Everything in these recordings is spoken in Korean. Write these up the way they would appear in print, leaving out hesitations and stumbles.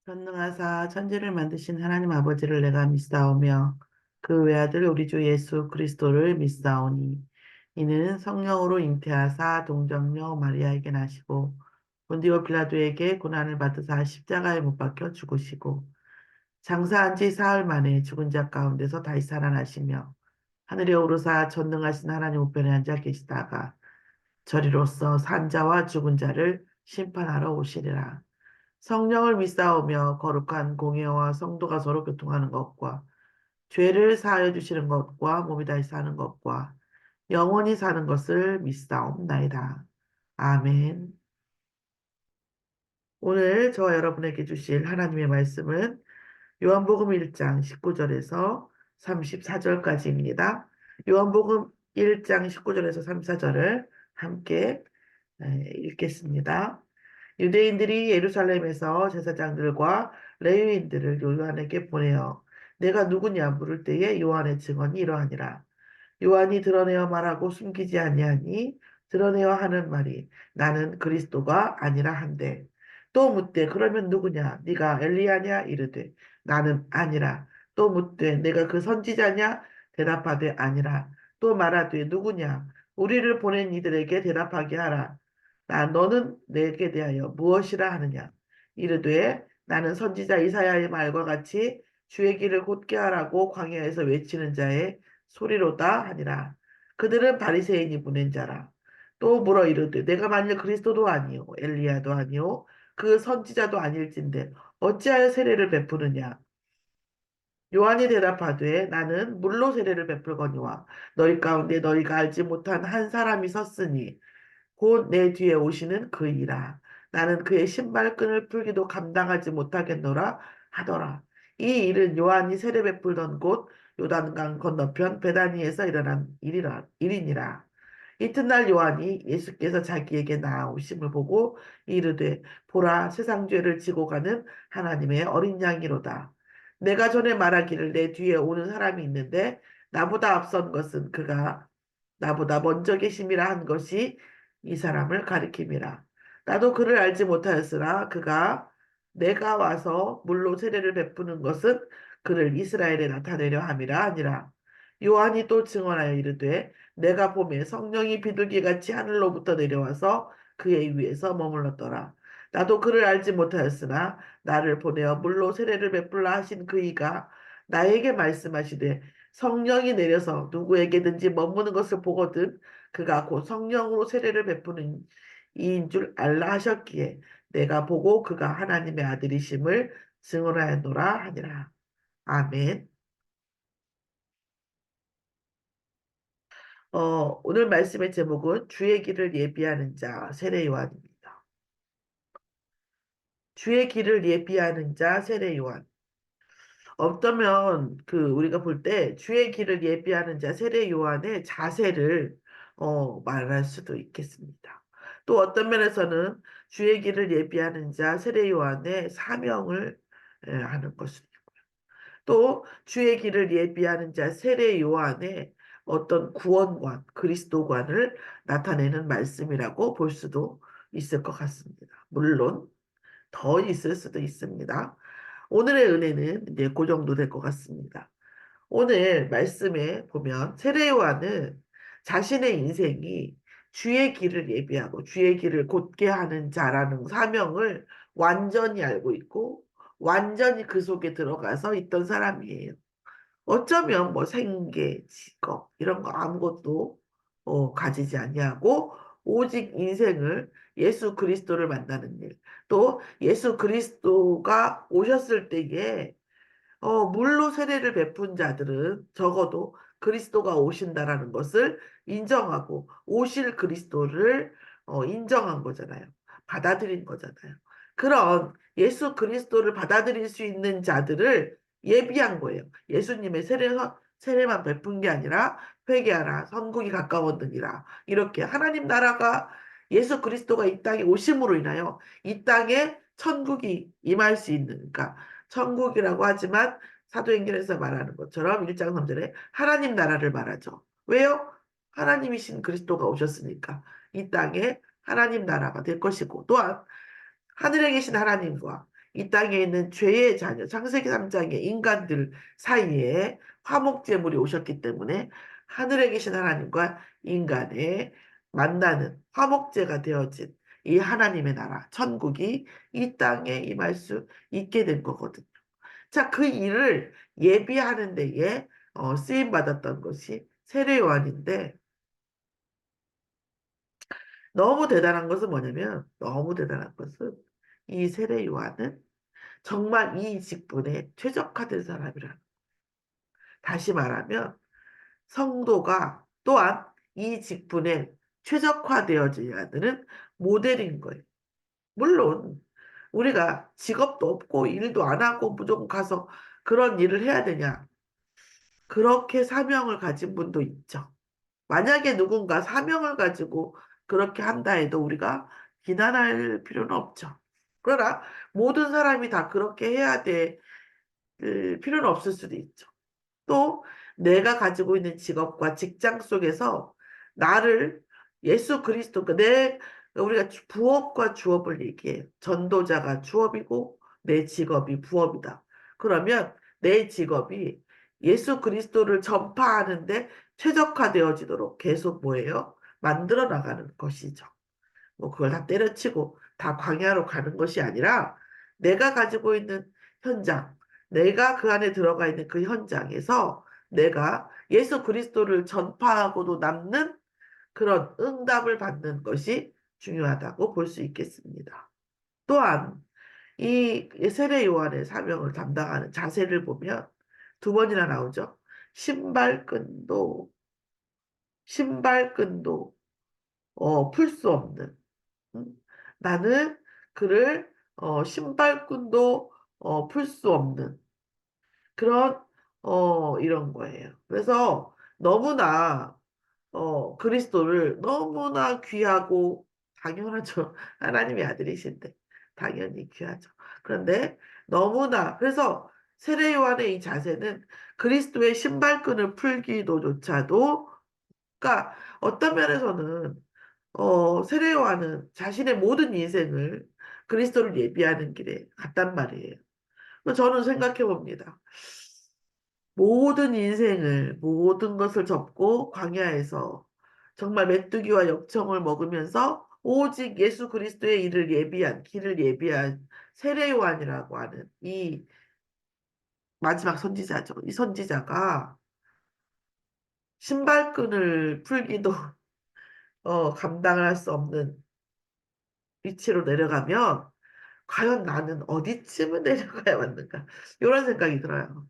전능하사 천지를 만드신 하나님 아버지를 내가 믿사오며 그 외아들 우리 주 예수 그리스도를 믿사오니 이는 성령으로 잉태하사 동정녀 마리아에게 나시고 본디오 빌라도에게 고난을 받으사 십자가에 못 박혀 죽으시고 장사한 지 사흘 만에 죽은 자 가운데서 다시 살아나시며 하늘에 오르사 전능하신 하나님 우편에 앉아 계시다가 저리로서 산 자와 죽은 자를 심판하러 오시리라. 성령을 믿사오며 거룩한 공예와 성도가 서로 교통하는 것과 죄를 사하여 주시는 것과 몸이 다시 사는 것과 영원히 사는 것을 믿사옵나이다. 아멘. 오늘 저와 여러분에게 주실 하나님의 말씀은 요한복음 1장 19절에서 34절까지입니다. 요한복음 1장 19절에서 34절을 함께 읽겠습니다. 유대인들이 예루살렘에서 제사장들과 레위인들을 요한에게 보내어 내가 누구냐 물을 때에 요한의 증언이 이러하니라. 요한이 드러내어 말하고 숨기지 아니하니 드러내어 하는 말이 나는 그리스도가 아니라 한데 또 묻되 그러면 누구냐 네가 엘리야냐 이르되 나는 아니라 또 묻되 내가 그 선지자냐 대답하되 아니라 또 말하되 누구냐 우리를 보낸 이들에게 대답하게 하라. 너는 내게 대하여 무엇이라 하느냐 이르되 나는 선지자 이사야의 말과 같이 주의 길을 곧게 하라고 광야에서 외치는 자의 소리로다 하니라. 그들은 바리새인이 보낸 자라. 또 물어 이르되 내가 만일 그리스도도 아니요 엘리야도 아니요 그 선지자도 아닐진데 어찌하여 세례를 베푸느냐. 요한이 대답하되 나는 물로 세례를 베풀거니와 너희 가운데 너희가 알지 못한 한 사람이 섰으니 곧 내 뒤에 오시는 그이라. 나는 그의 신발끈을 풀기도 감당하지 못하겠노라 하더라. 이 일은 요한이 세례 베풀던 곳 요단강 건너편 베다니에서 일어난 일이니라. 이튿날 요한이 예수께서 자기에게 나아오심을 보고 이르되 보라 세상 죄를 지고 가는 하나님의 어린 양이로다. 내가 전에 말하기를 내 뒤에 오는 사람이 있는데 나보다 앞선 것은 그가 나보다 먼저 계심이라 한 것이 이 사람을 가리킴이라. 나도 그를 알지 못하였으나 그가 내가 와서 물로 세례를 베푸는 것은 그를 이스라엘에 나타내려 함이라 하니라. 요한이 또 증언하여 이르되 내가 보매 성령이 비둘기같이 하늘로부터 내려와서 그의 위에서 머물렀더라. 나도 그를 알지 못하였으나 나를 보내어 물로 세례를 베풀라 하신 그이가 나에게 말씀하시되 성령이 내려서 누구에게든지 머무는 것을 보거든 그가 곧 성령으로 세례를 베푸는 이인 줄 알라 하셨기에 내가 보고 그가 하나님의 아들이심을 증언하였노라 하니라. 아멘. 오늘 말씀의 제목은 주의 길을 예비하는 자 세례 요한입니다. 주의 길을 예비하는 자 세례 요한. 어쩌면 우리가 볼 때 주의 길을 예비하는 자 세례 요한의 자세를 말할 수도 있겠습니다. 또 어떤 면에서는 주의 길을 예비하는 자 세례 요한의 사명을 하는 것입니다. 또 주의 길을 예비하는 자 세례 요한의 어떤 구원관, 그리스도관을 나타내는 말씀이라고 볼 수도 있을 것 같습니다. 물론 더 있을 수도 있습니다. 오늘의 은혜는 이제 그 정도 될 것 같습니다. 오늘 말씀에 보면 세례 요한은 자신의 인생이 주의 길을 예비하고 주의 길을 곧게 하는 자라는 사명을 완전히 알고 있고 완전히 그 속에 들어가서 있던 사람이에요. 어쩌면 뭐 생계, 직업 이런 거 아무것도 가지지 아니하고 오직 인생을 예수 그리스도를 만나는 일, 또 예수 그리스도가 오셨을 때에 물로 세례를 베푼 자들은 적어도 그리스도가 오신다라는 것을 인정하고 오실 그리스도를 인정한 거잖아요. 받아들인 거잖아요. 그런 예수 그리스도를 받아들일 수 있는 자들을 예비한 거예요. 예수님의 세례만 베푼 게 아니라 회개하라, 선국이 가까웠느니라. 이렇게 하나님 나라가 예수 그리스도가 이 땅에 오심으로 인하여 이 땅에 천국이 임할 수 있는, 그러니까 천국이라고 하지만 사도행전에서 말하는 것처럼 1장 3절에 하나님 나라를 말하죠. 왜요? 하나님이신 그리스도가 오셨으니까 이 땅에 하나님 나라가 될 것이고 또한 하늘에 계신 하나님과 이 땅에 있는 죄의 자녀, 창세기 3장의 인간들 사이에 화목제물이 오셨기 때문에 하늘에 계신 하나님과 인간의 만나는 화목제가 되어진 이 하나님의 나라, 천국이 이 땅에 임할 수 있게 된 거거든요. 자, 그 일을 예비하는 데에 쓰임 받았던 것이 세례 요한인데 너무 대단한 것은 뭐냐면 너무 대단한 것은 이 세례 요한은 정말 이 직분에 최적화된 사람이라. 다시 말하면 성도가 또한 이 직분에 최적화되어져야 되는 모델인 거예요. 물론 우리가 직업도 없고 일도 안 하고 무조건 가서 그런 일을 해야 되냐? 그렇게 사명을 가진 분도 있죠. 만약에 누군가 사명을 가지고 그렇게 한다 해도 우리가 비난할 필요는 없죠. 그러나 모든 사람이 다 그렇게 해야 될 필요는 없을 수도 있죠. 또 내가 가지고 있는 직업과 직장 속에서 나를 예수 그리스도, 우리가 부업과 주업을 얘기해요. 전도자가 주업이고 내 직업이 부업이다. 그러면 내 직업이 예수 그리스도를 전파하는데 최적화되어지도록 계속 뭐예요? 만들어 나가는 것이죠. 뭐 그걸 다 때려치고 다 광야로 가는 것이 아니라 내가 가지고 있는 현장, 내가 그 안에 들어가 있는 그 현장에서 내가 예수 그리스도를 전파하고도 남는 그런 응답을 받는 것이 중요하다고 볼 수 있겠습니다. 또한 이 세례 요한의 사명을 담당하는 자세를 보면 두 번이나 나오죠. 신발끈도 신발끈도 풀 수 없는 음, 나는 그를 신발끈도 풀 수 없는 그런 이런 거예요. 그래서 너무나 그리스도를 너무나 귀하고 당연하죠. 하나님의 아들이신데 당연히 귀하죠. 그런데 너무나 그래서 세례 요한의 이 자세는 그리스도의 신발끈을 풀기도조차도 그러니까 어떤 면에서는 세례 요한은 자신의 모든 인생을 그리스도를 예비하는 길에 갔단 말이에요. 저는 생각해 봅니다. 모든 인생을, 모든 것을 접고 광야에서 정말 메뚜기와 역청을 먹으면서 오직 예수 그리스도의 일을 예비한, 길을 예비한 세례 요한이라고 하는 이 마지막 선지자죠. 이 선지자가 신발끈을 풀기도 감당을 할 수 없는 위치로 내려가면 과연 나는 어디쯤을 내려가야 맞는가? 이런 생각이 들어요.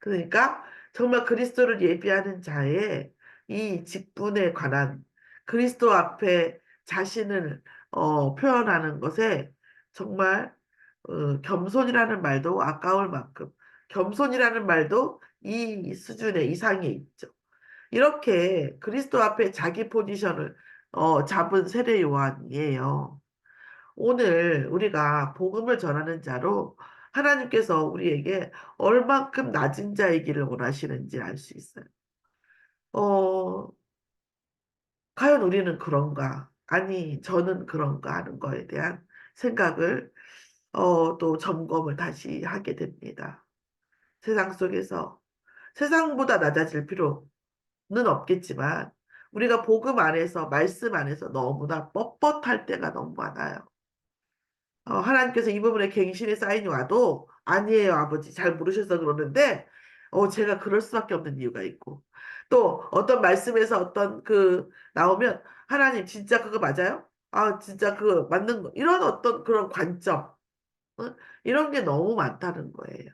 그러니까 정말 그리스도를 예비하는 자의 이 직분에 관한 그리스도 앞에 자신을 표현하는 것에 정말 겸손이라는 말도 아까울 만큼 겸손이라는 말도 이 수준의 이상에 있죠. 이렇게 그리스도 앞에 자기 포지션을 잡은 세례 요한이에요. 오늘 우리가 복음을 전하는 자로 하나님께서 우리에게 얼만큼 낮은 자이기를 원하시는지 알 수 있어요. 어, 과연 우리는 그런가? 아니, 저는 그런가 하는 거에 대한 생각을 또 점검을 다시 하게 됩니다. 세상 속에서 세상보다 낮아질 필요는 없겠지만 우리가 복음 안에서 말씀 안에서 너무나 뻣뻣할 때가 너무 많아요. 하나님께서 이 부분에 갱신의 사인이 와도 아니에요, 아버지. 잘 모르셔서 그러는데, 제가 그럴 수밖에 없는 이유가 있고. 또 어떤 말씀에서 어떤 나오면, 하나님 진짜 그거 맞아요? 아, 진짜 그거 맞는 거. 이런 어떤 그런 관점, 어? 이런 게 너무 많다는 거예요.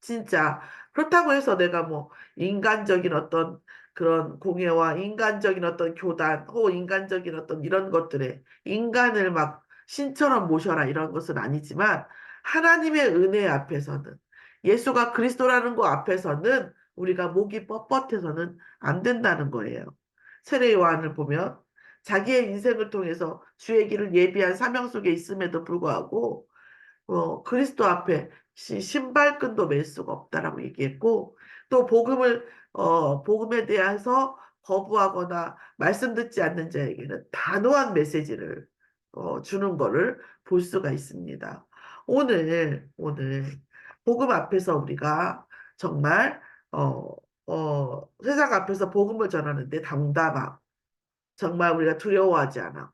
진짜 그렇다고 해서 내가 뭐 인간적인 어떤 그런 공예와 인간적인 어떤 교단 혹은 인간적인 어떤 이런 것들에 인간을 막 신처럼 모셔라 이런 것은 아니지만 하나님의 은혜 앞에서는 예수가 그리스도라는 거 앞에서는 우리가 목이 뻣뻣해서는 안 된다는 거예요. 세례 요한을 보면 자기의 인생을 통해서 주의 길을 예비한 사명 속에 있음에도 불구하고 그리스도 앞에 신발끈도 맬 수가 없다라고 얘기했고, 또 복음에 대해서 거부하거나 말씀 듣지 않는 자에게는 단호한 메시지를 주는 거를 볼 수가 있습니다. 오늘 복음 앞에서 우리가 정말 세상 앞에서 복음을 전하는데 담담함, 정말 우리가 두려워하지 않아.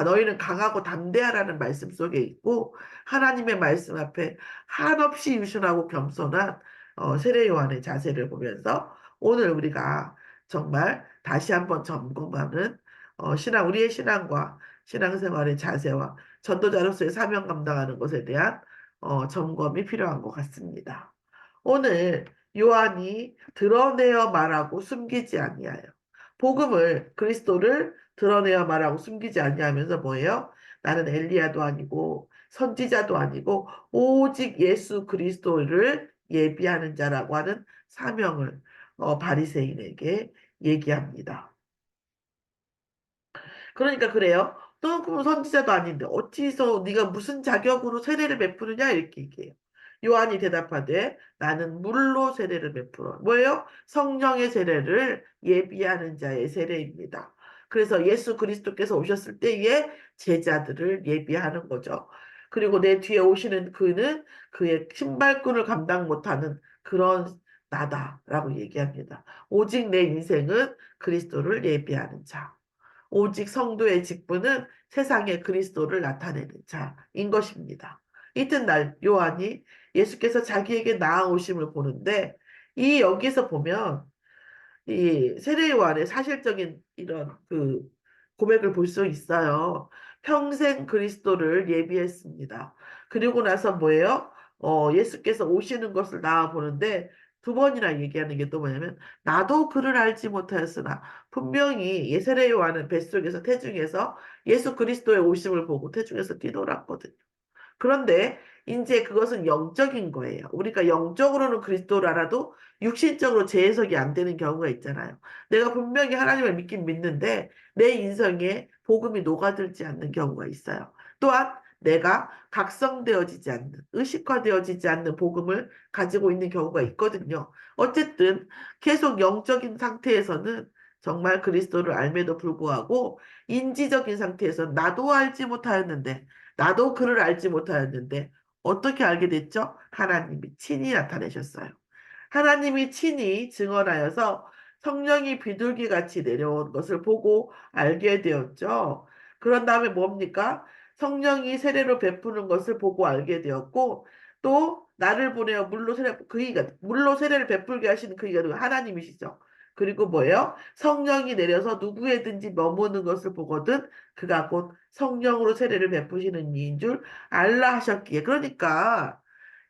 너희는 강하고 담대하라는 말씀 속에 있고 하나님의 말씀 앞에 한없이 유순하고 겸손한 세례 요한의 자세를 보면서 오늘 우리가 정말 다시 한번 점검하는 우리의 신앙과 신앙생활의 자세와 전도자로서의 사명 감당하는 것에 대한 점검이 필요한 것 같습니다. 오늘 요한이 드러내어 말하고 숨기지 아니하여 그리스도를 드러내어 말하고 숨기지 아니하면서 뭐예요? 나는 엘리야도 아니고 선지자도 아니고 오직 예수 그리스도를 예비하는 자라고 하는 사명을 바리새인에게 얘기합니다. 그러니까 그래요. 너 그럼 선지자도 아닌데 어찌서 네가 무슨 자격으로 세례를 베푸느냐 이렇게 얘기해요. 요한이 대답하되 나는 물로 세례를 베풀어. 뭐예요? 성령의 세례를 예비하는 자의 세례입니다. 그래서 예수 그리스도께서 오셨을 때에 제자들을 예비하는 거죠. 그리고 내 뒤에 오시는 그는 그의 신발끈을 감당 못하는 그런 나다라고 얘기합니다. 오직 내 인생은 그리스도를 예비하는 자. 오직 성도의 직분은 세상에 그리스도를 나타내는 자인 것입니다. 이튿날 요한이 예수께서 자기에게 나아오심을 보는데 이 여기서 보면 이 세례 요한의 사실적인 이런 그 고백을 볼 수 있어요. 평생 그리스도를 예비했습니다. 그리고 나서 뭐예요? 예수께서 오시는 것을 나아 보는데 두 번이나 얘기하는 게 또 뭐냐면 나도 그를 알지 못하였으나 분명히 세례 요한은 뱃속에서 태중에서 예수 그리스도의 오심을 보고 태중에서 뛰놀았거든요. 그런데 이제 그것은 영적인 거예요. 우리가 영적으로는 그리스도를 알아도 육신적으로 재해석이 안 되는 경우가 있잖아요. 내가 분명히 하나님을 믿긴 믿는데 내 인생에 복음이 녹아들지 않는 경우가 있어요. 또한 내가 각성되어지지 않는, 의식화되어지지 않는 복음을 가지고 있는 경우가 있거든요. 어쨌든 계속 영적인 상태에서는 정말 그리스도를 알매도 불구하고 인지적인 상태에서 나도 알지 못하였는데 나도 그를 알지 못하였는데 어떻게 알게 됐죠? 하나님이 친히 나타내셨어요. 하나님이 친히 증언하여서 성령이 비둘기같이 내려온 것을 보고 알게 되었죠. 그런 다음에 뭡니까? 성령이 세례로 베푸는 것을 보고 알게 되었고 또 나를 보내어 물로 세례를 베풀게 하시는 그이가 하나님이시죠. 그리고 뭐예요? 성령이 내려서 누구에든지 머무는 것을 보거든 그가 곧 성령으로 세례를 베푸시는 이인 줄 알라 하셨기에 그러니까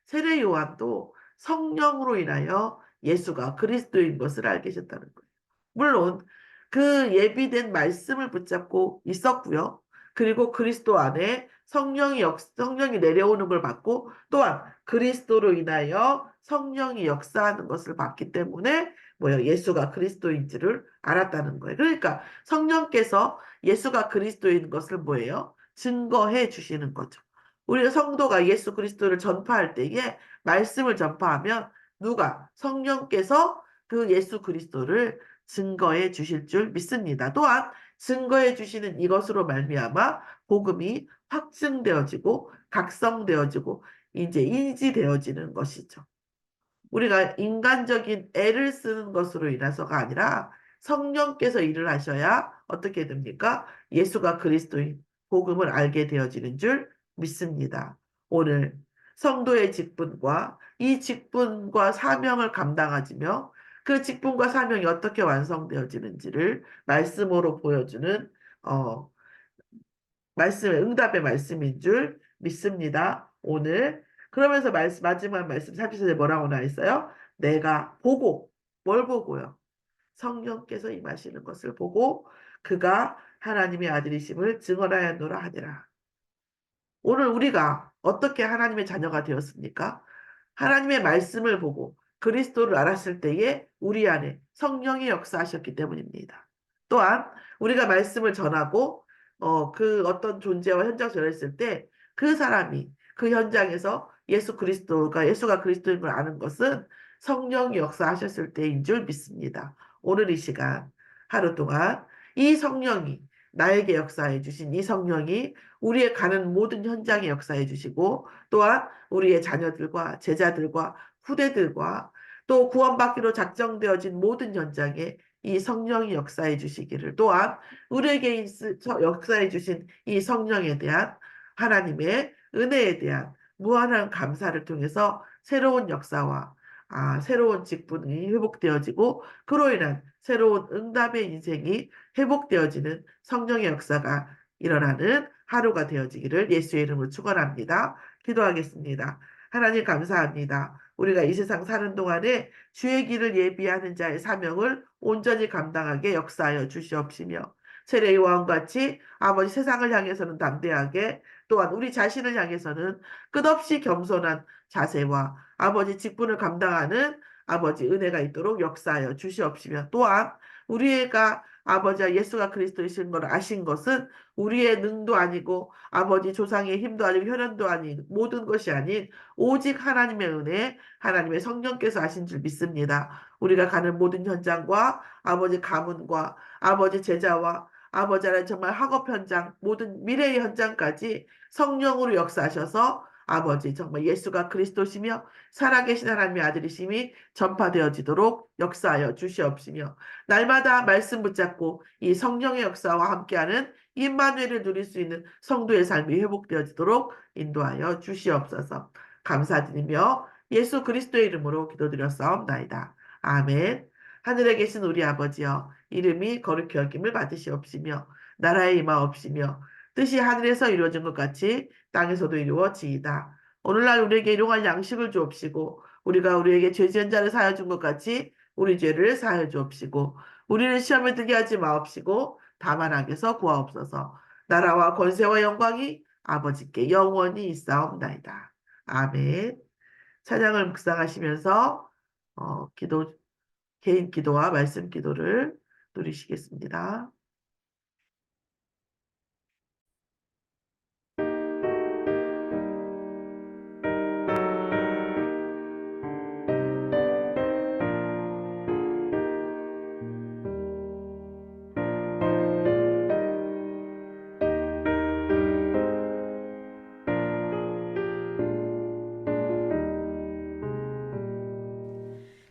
세례 요한도 성령으로 인하여 예수가 그리스도인 것을 알게 하셨다는 거예요. 물론 그 예비된 말씀을 붙잡고 있었고요. 그리고 그리스도 안에 성령이 내려오는 걸 봤고 또한 그리스도로 인하여 성령이 역사하는 것을 봤기 때문에 뭐예요? 예수가 그리스도인지를 알았다는 거예요. 그러니까 성령께서 예수가 그리스도인 것을 뭐예요? 증거해 주시는 거죠. 우리가 성도가 예수 그리스도를 전파할 때에 말씀을 전파하면 누가 성령께서 그 예수 그리스도를 증거해 주실 줄 믿습니다. 또한 증거해 주시는 이것으로 말미암아 복음이 확증되어지고 각성되어지고 이제 인지되어지는 것이죠. 우리가 인간적인 애를 쓰는 것으로 인해서가 아니라 성령께서 일을 하셔야 어떻게 됩니까? 예수가 그리스도인 복음을 알게 되어지는 줄 믿습니다. 오늘 성도의 직분과 이 직분과 사명을 감당하지며 그 직분과 사명이 어떻게 완성되어지는지를 말씀으로 보여주는 어, 응답의 말씀인 줄 믿습니다. 오늘 그러면서 마지막 말씀 30절에 뭐라고 나와 있어요? 내가 보고 뭘 보고요? 성령께서 임하시는 것을 보고 그가 하나님의 아들이심을 증언하였노라 하니라. 오늘 우리가 어떻게 하나님의 자녀가 되었습니까? 하나님의 말씀을 보고 그리스도를 알았을 때에 우리 안에 성령이 역사하셨기 때문입니다. 또한 우리가 말씀을 전하고 그 어떤 존재와 현장을 전했을 때 그 사람이 그 현장에서 예수가 그리스도인 걸 아는 것은 성령이 역사하셨을 때인 줄 믿습니다. 오늘 이 시간 하루 동안 이 성령이 나에게 역사해 주신 이 성령이 우리의 가는 모든 현장에 역사해 주시고 또한 우리의 자녀들과 제자들과 후대들과 또 구원받기로 작정되어진 모든 현장에 이 성령이 역사해 주시기를 또한 우리에게 역사해 주신 이 성령에 대한 하나님의 은혜에 대한 무한한 감사를 통해서 새로운 역사와 새로운 직분이 회복되어지고 그로 인한 새로운 응답의 인생이 회복되어지는 성령의 역사가 일어나는 하루가 되어지기를 예수의 이름으로 축원합니다. 기도하겠습니다. 하나님 감사합니다. 우리가 이 세상 사는 동안에 주의 길을 예비하는 자의 사명을 온전히 감당하게 역사하여 주시옵시며 세례 요한과 같이 아버지 세상을 향해서는 담대하게 또한 우리 자신을 향해서는 끝없이 겸손한 자세와 아버지 직분을 감당하는 아버지 은혜가 있도록 역사하여 주시옵시며 또한 우리가 아버지와 예수가 그리스도이신 걸 아신 것은 우리의 능도 아니고 아버지 조상의 힘도 아니고 혈연도 아닌 모든 것이 아닌 오직 하나님의 은혜, 하나님의 성령께서 하신 줄 믿습니다. 우리가 가는 모든 현장과 아버지 가문과 아버지 제자와 아버지 하나님 정말 학업 현장, 모든 미래의 현장까지 성령으로 역사하셔서 아버지 정말 예수가 그리스도시며 살아계신 하나님의 아들이심이 전파되어지도록 역사하여 주시옵시며 날마다 말씀 붙잡고 이 성령의 역사와 함께하는 임마누엘을 누릴 수 있는 성도의 삶이 회복되어지도록 인도하여 주시옵소서. 감사드리며 예수 그리스도의 이름으로 기도드렸사옵나이다. 아멘. 하늘에 계신 우리 아버지여 이름이 거룩히 여김을 받으시옵시며 나라의 임하옵시며 뜻이 하늘에서 이루어진 것 같이 땅에서도 이루어지이다. 오늘날 우리에게 일용할 양식을 주옵시고 우리가 우리에게 죄 지은 자를 사하여 준 것 같이 우리 죄를 사하여 주옵시고 우리를 시험에 들게 하지 마옵시고 다만 악에서 구하옵소서. 나라와 권세와 영광이 아버지께 영원히 있사옵나이다. 아멘. 찬양을 묵상하시면서 기도 개인 기도와 말씀 기도를 누리시겠습니다.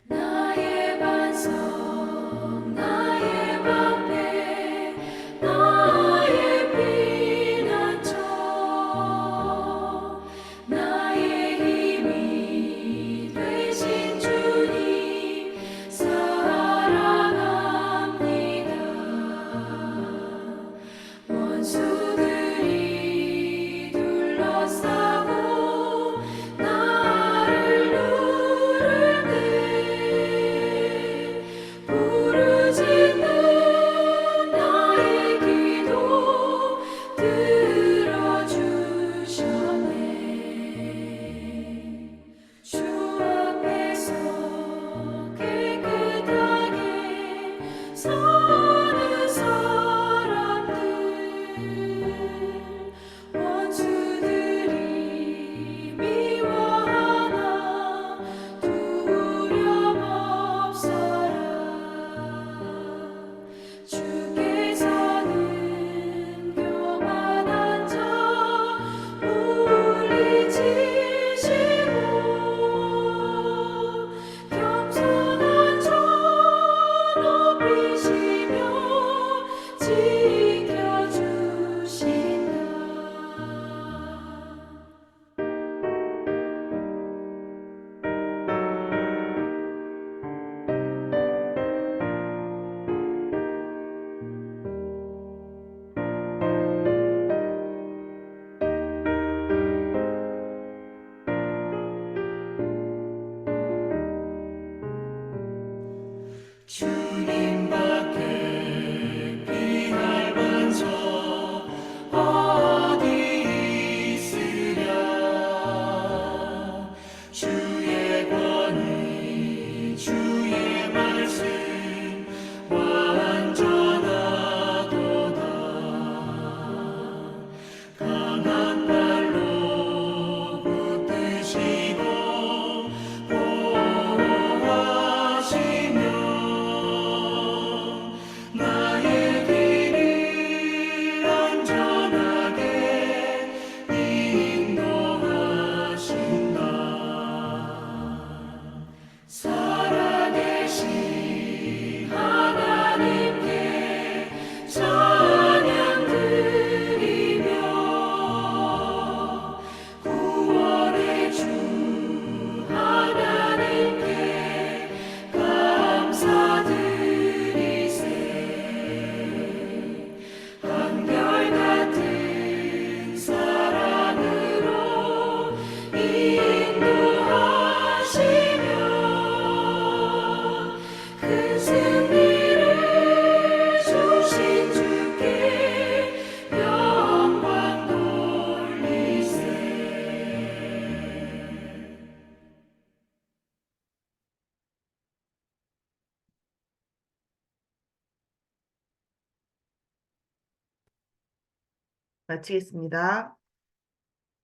나의 반석 나의 방패 마치겠습니다.